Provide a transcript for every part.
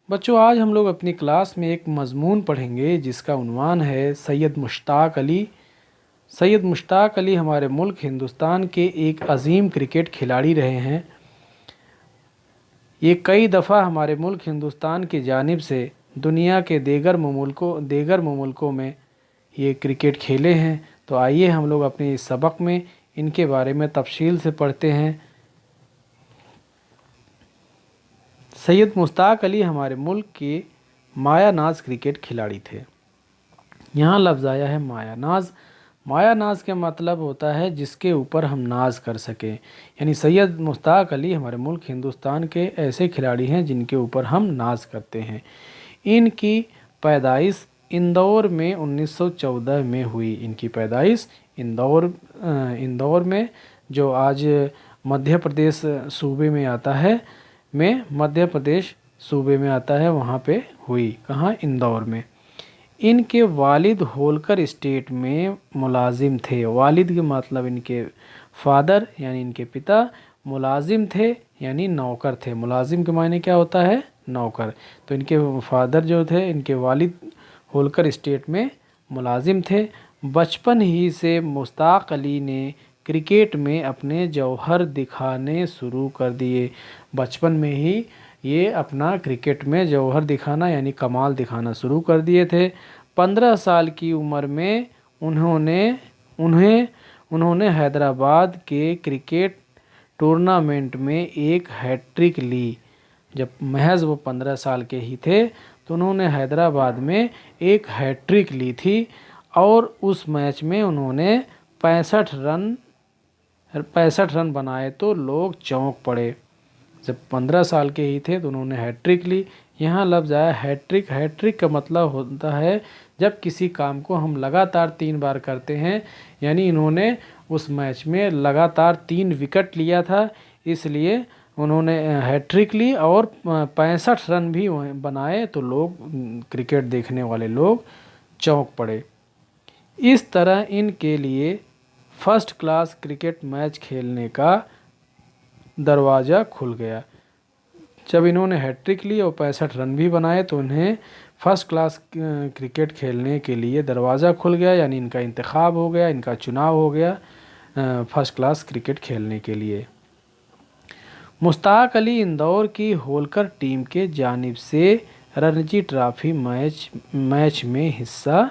बच्चों, आज हम लोग अपनी क्लास में एक मज़मून पढ़ेंगे जिसका उन्वान है सैयद मुश्ताक अली। सैयद मुश्ताक अली हमारे मुल्क हिंदुस्तान के एक अजीम क्रिकेट खिलाड़ी रहे हैं। ये कई दफ़ा हमारे मुल्क हिंदुस्तान की जानिब से दुनिया के दीगर मुल्कों में ये क्रिकेट खेले हैं। तो आइए हम लोग अपने इस सबक में इनके बारे में तफसील से पढ़ते हैं। सैयद मुश्ताक अली हमारे मुल्क के माया नाज क्रिकेट खिलाड़ी थे। यहाँ लफ्ज़ आया है माया नाज। माया नाज का मतलब होता है जिसके ऊपर हम नाज कर सकें। यानी सैयद मुश्ताक अली हमारे मुल्क हिंदुस्तान के ऐसे खिलाड़ी हैं जिनके ऊपर हम नाज करते हैं। इनकी पैदाइश इंदौर में 1914 में हुई। इनकी पैदाइश इंदौर में, जो आज मध्य प्रदेश सूबे में आता है, वहाँ पे हुई। कहाँ? इंदौर में। इनके वालिद होलकर स्टेट में मुलाजिम थे। वालिद के मतलब इनके फादर यानी इनके पिता मुलाजिम थे, यानी नौकर थे। मुलाजिम के मायने क्या होता है? नौकर। तो इनके फादर जो थे, इनके वालिद होलकर स्टेट में मुलाजिम थे। बचपन ही से मुश्ताक अली ने क्रिकेट में अपने जौहर दिखाने शुरू कर दिए। बचपन में ही ये अपना क्रिकेट में जौहर दिखाना यानी कमाल दिखाना शुरू कर दिए थे। 15 साल की उम्र में उन्होंने हैदराबाद के क्रिकेट टूर्नामेंट में एक हैट्रिक ली। जब महज वो 15 साल के ही थे तो उन्होंने हैदराबाद में एक हैट्रिक ली थी और उस मैच में उन्होंने 65 रन बनाए तो लोग चौंक पड़े। जब 15 साल के ही थे तो उन्होंने हैट्रिक ली। यहाँ लफ्ज़ आया हैट्रिक। हैट्रिक का मतलब होता है जब किसी काम को हम लगातार 3 बार करते हैं। यानी इन्होंने उस मैच में लगातार 3 विकेट लिया था, इसलिए उन्होंने हैट्रिक ली और 65 रन भी बनाए तो लोग, क्रिकेट देखने वाले लोग चौंक पड़े। इस तरह इनके लिए फर्स्ट क्लास क्रिकेट मैच खेलने का दरवाज़ा खुल गया। जब इन्होंने हैट्रिक ली और 65 रन भी बनाए तो उन्हें फर्स्ट क्लास क्रिकेट खेलने के लिए दरवाज़ा खुल गया, यानी इनका इंतखाब हो गया, इनका चुनाव हो गया फर्स्ट क्लास क्रिकेट खेलने के लिए। मुश्ताक अली इंदौर की होलकर टीम के जानिब से रणजी ट्रॉफी मैच में हिस्सा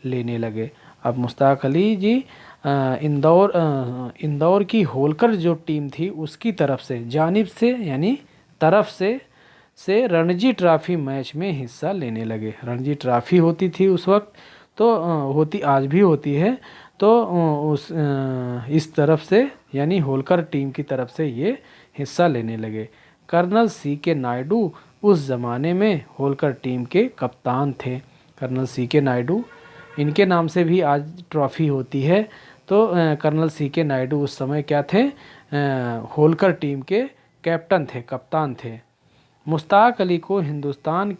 लेने लगे। अब मुश्ताक अली जी इंदौर की होलकर जो टीम थी उसकी तरफ से, जानिब से यानी तरफ से रणजी ट्रॉफी मैच में हिस्सा लेने लगे। रणजी ट्रॉफी होती थी उस वक्त, तो आज भी होती है। तो इस तरफ से यानी होलकर टीम की तरफ से ये हिस्सा लेने लगे। Colonel C.K. नायडू उस ज़माने में होलकर टीम के कप्तान थे। Colonel C.K. नायडू, इनके नाम से भी आज ट्रॉफ़ी होती है। तो कर्नल C.K. नायडू उस समय क्या थे? होलकर टीम के कैप्टन थे, कप्तान थे। मुश्ताक अली को हिंदुस्तान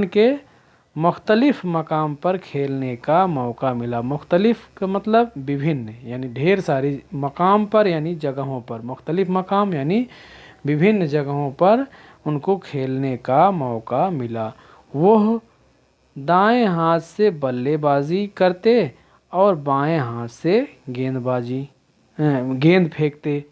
के मुख्तलिफ मकाम पर खेलने का मौका मिला। मुख्तलिफ का मतलब विभिन्न, यानी ढेर सारी मकाम पर यानी जगहों पर। मुख्तलिफ मकाम यानी विभिन्न जगहों पर उनको खेलने का मौका मिला। वह दाएं हाथ से बल्लेबाजी करते और बाएं हाथ से गेंद फेंकते।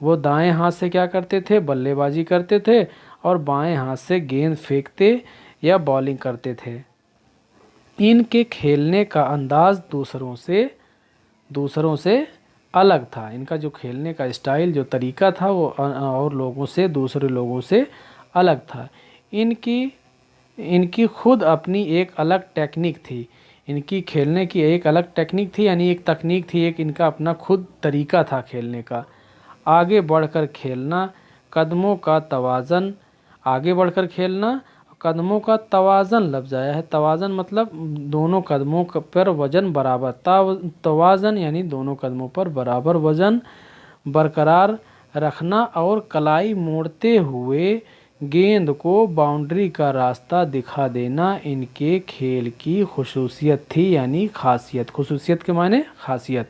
वो दाएं हाथ से क्या करते थे? बल्लेबाजी करते थे और बाएं हाथ से गेंद फेंकते या बॉलिंग करते थे। इनके खेलने का अंदाज दूसरों से अलग था। इनका जो खेलने का स्टाइल, जो तरीका था, वो और दूसरे लोगों से अलग था। इनकी खुद अपनी एक अलग टेक्निक थी। इनकी खेलने की एक अलग टेक्निक थी, यानी एक तकनीक थी, एक इनका अपना खुद तरीका था खेलने का। आगे बढ़कर खेलना, कदमों का तवाज़न। आगे बढ़कर खेलना, कदमों का तवाज़न लफ्ज़ आया है। तवाज़न मतलब दोनों कदमों पर वज़न बराबर। तवाज़न यानी दोनों कदमों पर बराबर वज़न बरकरार रखना और कलाई मोड़ते हुए गेंद को बाउंड्री का रास्ता दिखा देना इनके खेल की खुसूसियत थी, यानी खासियत। खुसूसियत के माने खासियत,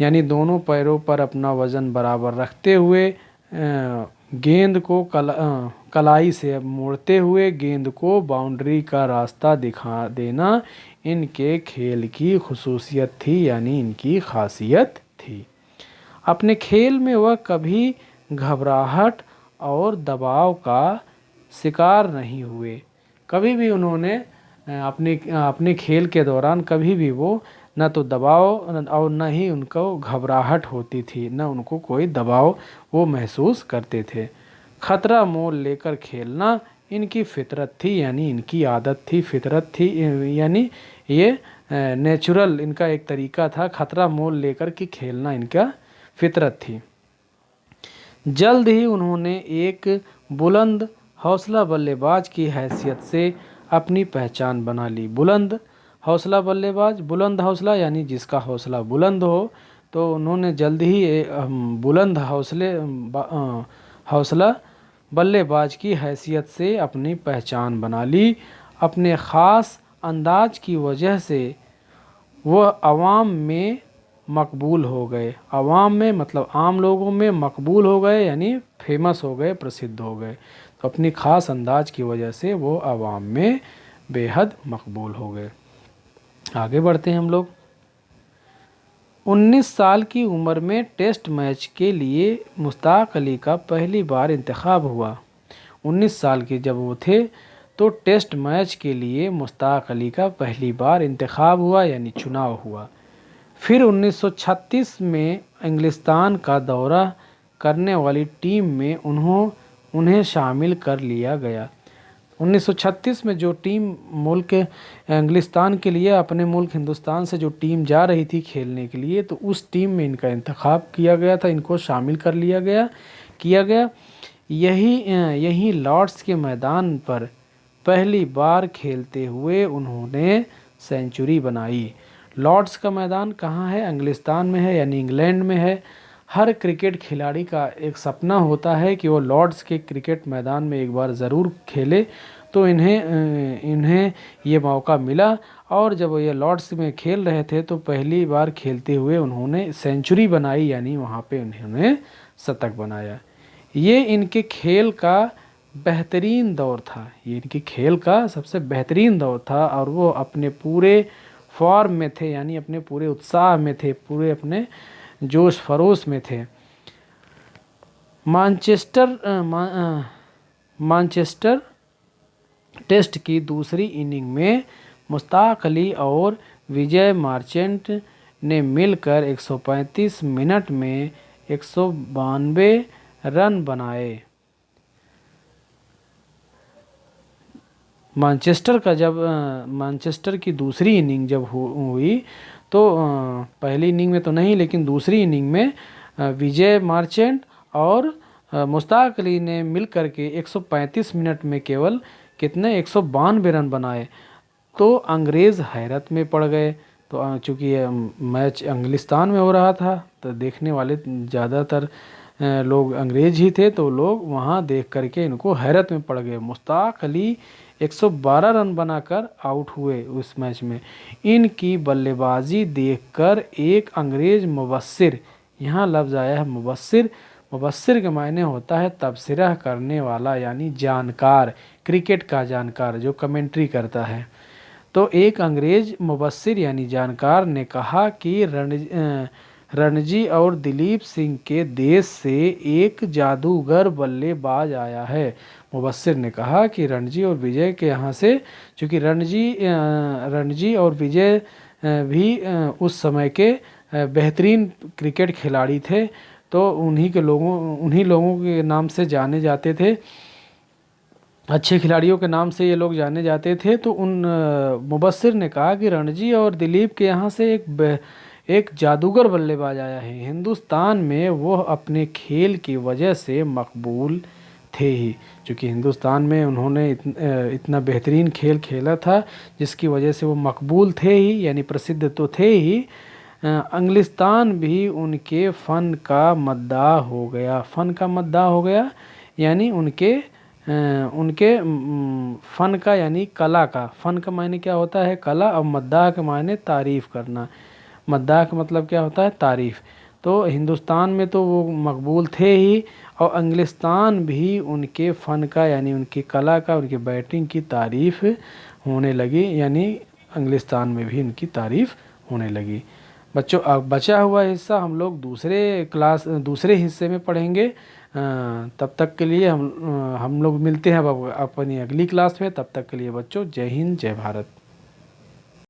यानी दोनों पैरों पर अपना वज़न बराबर रखते हुए गेंद को कलाई से मोड़ते हुए गेंद को बाउंड्री का रास्ता दिखा देना इनके खेल की खुसूसियत थी, यानी इनकी खासियत थी। अपने खेल में वह कभी घबराहट और दबाव का शिकार नहीं हुए। कभी भी उन्होंने अपने खेल के दौरान कभी भी वो न तो दबाव और न ही उनको घबराहट होती थी, न उनको कोई दबाव वो महसूस करते थे। खतरा मोल लेकर खेलना इनकी फितरत थी, यानी इनकी आदत थी, फितरत थी, यानी ये नेचुरल इनका एक तरीका था। खतरा मोल लेकर के खेलना इनका फितरत थी। जल्द ही उन्होंने एक बुलंद हौसला बल्लेबाज की हैसियत से अपनी पहचान बना ली। बुलंद हौसला बल्लेबाज, बुलंद हौसला यानी जिसका हौसला बुलंद हो, तो उन्होंने जल्द ही बुलंद हौसला बल्लेबाज की हैसियत से अपनी पहचान बना ली। अपने ख़ास अंदाज की वजह से वह आवाम में मकबूल हो गए। आवाम में मतलब आम लोगों में मकबूल हो गए, यानी फेमस हो गए, प्रसिद्ध हो गए। तो अपनी ख़ास अंदाज की वजह से वो आवाम में बेहद मकबूल हो गए। आगे बढ़ते हैं हम लोग। 19 साल की उम्र में टेस्ट मैच के लिए मुश्ताक अली का पहली बार इंतखाब हुआ। 19 साल के जब वो थे तो टेस्ट मैच के लिए मुश्ताक अली का पहली बार इंतखाब हुआ, यानी चुनाव हुआ। फिर 1936 में इंग्लिस्तान का दौरा करने वाली टीम में उन्हें शामिल कर लिया गया। 1936 में जो टीम मुल्क इंग्लिस्तान के लिए, अपने मुल्क हिंदुस्तान से जो टीम जा रही थी खेलने के लिए, तो उस टीम में इनका इंतखाब किया गया था, इनको शामिल कर लिया गया। यही लॉर्ड्स के मैदान पर पहली बार खेलते हुए उन्होंने सेंचुरी बनाई। लॉर्ड्स का मैदान कहाँ है? इंग्लिस्तान में है, यानी इंग्लैंड में है। हर क्रिकेट खिलाड़ी का एक सपना होता है कि वो लॉर्ड्स के क्रिकेट मैदान में एक बार ज़रूर खेले। तो इन्हें ये मौका मिला, और जब ये लॉर्ड्स में खेल रहे थे तो पहली बार खेलते हुए उन्होंने सेंचुरी बनाई, यानी वहाँ पे उन्होंने शतक बनाया। ये इनके खेल का बेहतरीन दौर था, ये इनके खेल का सबसे बेहतरीन दौर था, और वो अपने पूरे फॉर्म में थे, यानी अपने पूरे उत्साह में थे, पूरे अपने जोश फरोश में थे। मानचेस्टर टेस्ट की दूसरी इनिंग में मुश्ताक अली और विजय मार्चेंट ने मिलकर 135 मिनट में 192 रन बनाए। मानचेस्टर की दूसरी इनिंग जब हुई तो पहली इनिंग में तो नहीं, लेकिन दूसरी इनिंग में विजय मार्चेंट और मुश्ताक अली ने मिलकर के 135 मिनट में केवल कितने 192 रन बनाए। तो अंग्रेज़ हैरत में पड़ गए। तो चूँकि ये मैच इंग्लिस्तान में हो रहा था, तो देखने वाले ज़्यादातर लोग अंग्रेज़ ही थे, तो लोग वहाँ देख करके इनको हैरत में पड़ गए। मुश्ताक अली 112 रन बनाकर आउट हुए उस मैच में। इनकी बल्लेबाजी देखकर एक अंग्रेज़ मुबस्सिर, यहाँ लफ्ज़ आया है मुबस्सिर, मुबस्सिर के मायने होता है तबसरा करने वाला, यानी जानकार, क्रिकेट का जानकार जो कमेंट्री करता है। तो एक अंग्रेज़ मुबस्सिर यानी जानकार ने कहा कि रणजी और दिलीप सिंह के देश से एक जादूगर बल्लेबाज आया है। मुबस्सिर ने कहा कि रणजी और विजय के यहाँ से, चूँकि रणजी और विजय भी उस समय के बेहतरीन क्रिकेट खिलाड़ी थे, तो उन्हीं लोगों के नाम से जाने जाते थे, अच्छे खिलाड़ियों के नाम से ये लोग जाने जाते थे। तो मुबस्सिर ने कहा कि रणजी और दिलीप के यहाँ से एक जादूगर बल्लेबाज आया है। हिंदुस्तान में वो अपने खेल की वजह से मकबूल थे ही, क्योंकि हिंदुस्तान में उन्होंने इतना बेहतरीन खेल खेला था, जिसकी वजह से वो मकबूल थे ही, यानी प्रसिद्ध तो थे ही। इंग्लिस्तान भी उनके फ़न का मद्दाह हो गया, यानी उनके फ़न का, यानी कला का। फ़न का मायने क्या होता है? कला। और मद्दाह के मायने तारीफ़ करना। मद्दाह का मतलब क्या होता है? तारीफ़। तो हिंदुस्तान में तो वो मकबूल थे ही, और इंग्लिस्तान भी उनके फ़न का यानी उनकी कला का, उनकी बैटिंग की तारीफ़ होने लगी, यानी इंग्लिस्तान में भी उनकी तारीफ़ होने लगी। बच्चों अब बचा हुआ हिस्सा हम लोग दूसरे हिस्से में पढ़ेंगे। तब तक के लिए हम लोग मिलते हैं अब अपनी अगली क्लास में। तब तक के लिए बच्चों जय हिंद जय भारत।